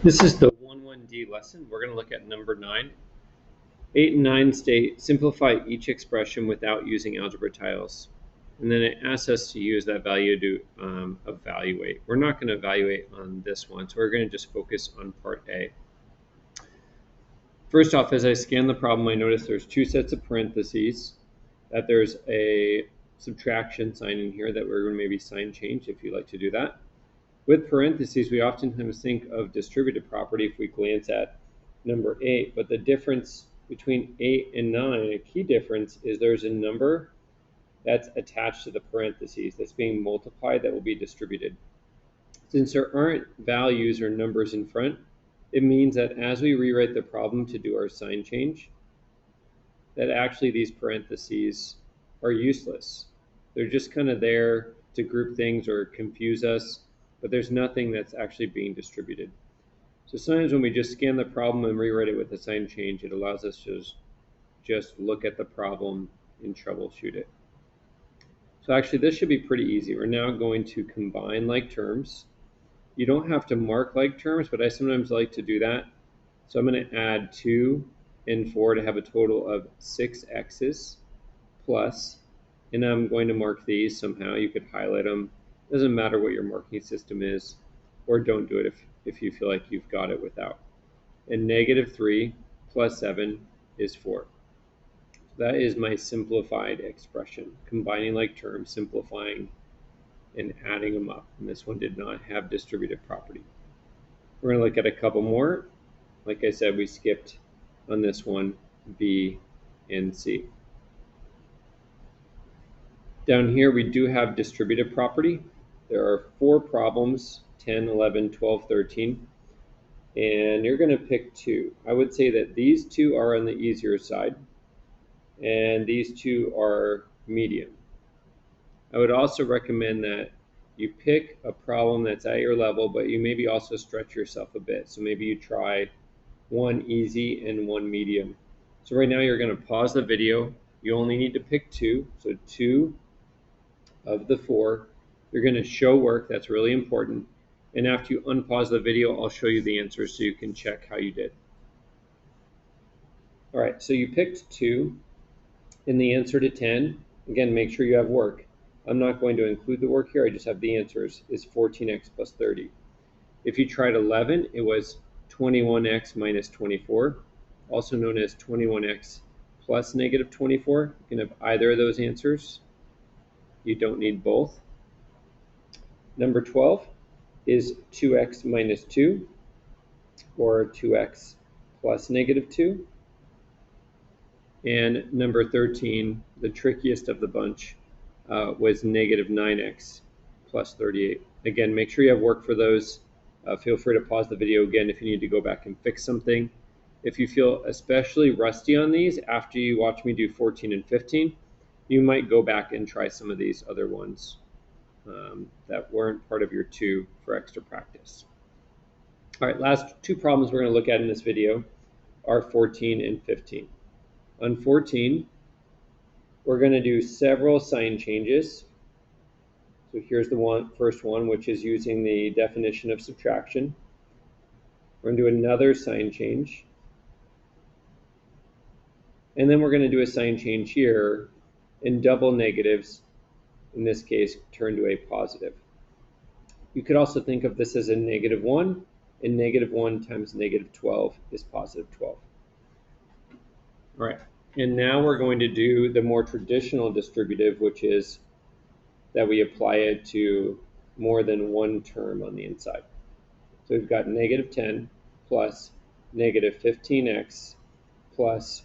This is the 1-1D lesson. We're going to look at number 9. 8 and 9 state, simplify each expression without using algebra tiles. And then it asks us to use that value to evaluate. We're not going to evaluate on this one, so we're going to just focus on part A. First off, as I scan the problem, I notice there's two sets of parentheses, that there's a subtraction sign in here that we're going to maybe sign change if you like to do that. With parentheses, we oftentimes think of distributive property if we glance at number 8, but the difference between 8 and 9, a key difference, is there's a number that's attached to the parentheses that's being multiplied that will be distributed. Since there aren't values or numbers in front, it means that as we rewrite the problem to do our sign change, that actually these parentheses are useless. They're just kind of there to group things or confuse us, but there's nothing that's actually being distributed. So sometimes when we just scan the problem and rewrite it with a sign change, it allows us to just look at the problem and troubleshoot it. So actually this should be pretty easy. We're now going to combine like terms. You don't have to mark like terms, but I sometimes like to do that. So I'm going to add 2 and 4 to have a total of 6 x's plus, and I'm going to mark these somehow. You could highlight them. Doesn't matter what your marking system is, or don't do it if you feel like you've got it without. And negative 3 plus 7 is 4. So that is my simplified expression, combining like terms, simplifying, and adding them up. And this one did not have distributive property. We're going to look at a couple more. Like I said, we skipped on this one, B and C. Down here, we do have distributive property. There are 4 problems, 10, 11, 12, 13, and you're going to pick 2. I would say that these 2 are on the easier side, and these 2 are medium. I would also recommend that you pick a problem that's at your level, but you maybe also stretch yourself a bit. So maybe you try one easy and one medium. So right now you're going to pause the video. You only need to pick 2. So 2 of the 4. You're going to show work. That's really important. And after you unpause the video, I'll show you the answers so you can check how you did. All right, so you picked 2 in the answer to 10. Again, make sure you have work. I'm not going to include the work here. I just have the answers is 14x plus 30. If you tried 11, it was 21x minus 24, also known as 21x plus negative 24. You can have either of those answers. You don't need both. Number 12 is 2x minus 2, or 2x plus negative 2. And number 13, the trickiest of the bunch, was negative 9x plus 38. Again, make sure you have work for those. Feel free to pause the video again if you need to go back and fix something. If you feel especially rusty on these after you watch me do 14 and 15, you might go back and try some of these other ones that weren't part of your 2 for extra practice. All right, last 2 problems we're going to look at in this video are 14 and 15. On 14, we're going to do several sign changes. So here's the first one, which is using the definition of subtraction. We're going to do another sign change. And then we're going to do a sign change here, and double negatives, in this case, turn to a positive. You could also think of this as a negative 1, and negative 1 times negative 12 is positive 12. All right, and now we're going to do the more traditional distributive, which is that we apply it to more than one term on the inside. So we've got negative 10 plus negative 15x plus,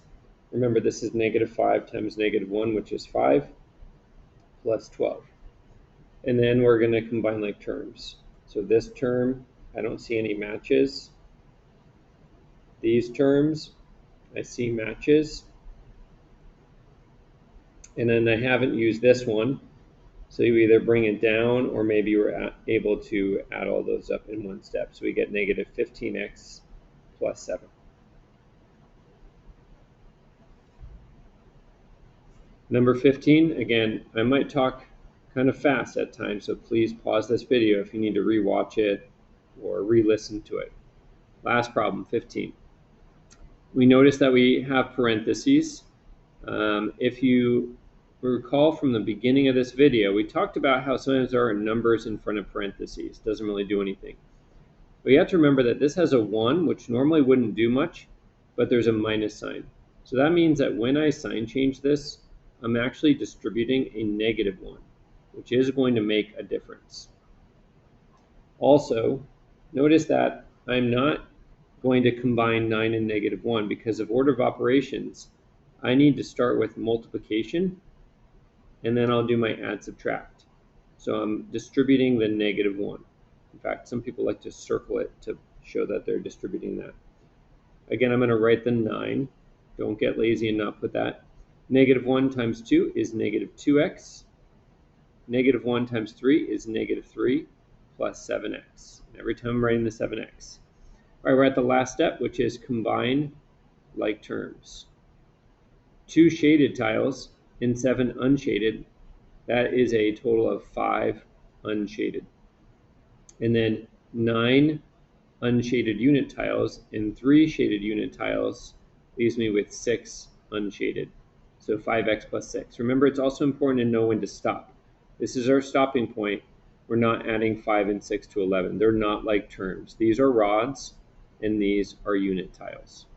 remember this is negative 5 times negative 1, which is 5, plus 12. And then we're going to combine like terms. So this term, I don't see any matches. These terms, I see matches. And then I haven't used this one. So you either bring it down or maybe you're able to add all those up in one step. So we get negative 15x plus 7. Number 15, again, I might talk kind of fast at times, so please pause this video if you need to rewatch it or re-listen to it. Last problem, 15. We notice that we have parentheses. If you recall from the beginning of this video, we talked about how sometimes there are numbers in front of parentheses. Doesn't really do anything. But you have to remember that this has a 1, which normally wouldn't do much, but there's a minus sign. So that means that when I sign change this, I'm actually distributing a negative 1, which is going to make a difference. Also, notice that I'm not going to combine 9 and negative 1 because of order of operations. I need to start with multiplication, and then I'll do my add subtract. So I'm distributing the negative 1. In fact, some people like to circle it to show that they're distributing that. Again, I'm going to write the 9. Don't get lazy and not put that. Negative 1 times 2 is negative 2x. Negative 1 times 3 is negative 3 plus 7x. And every time I'm writing the 7x. All right, we're at the last step, which is combine like terms. 2 shaded tiles and 7 unshaded. That is a total of 5 unshaded. And then 9 unshaded unit tiles and 3 shaded unit tiles leaves me with 6 unshaded. So 5x plus 6. Remember, it's also important to know when to stop. This is our stopping point. We're not adding 5 and 6 to 11. They're not like terms. These are rods, and these are unit tiles.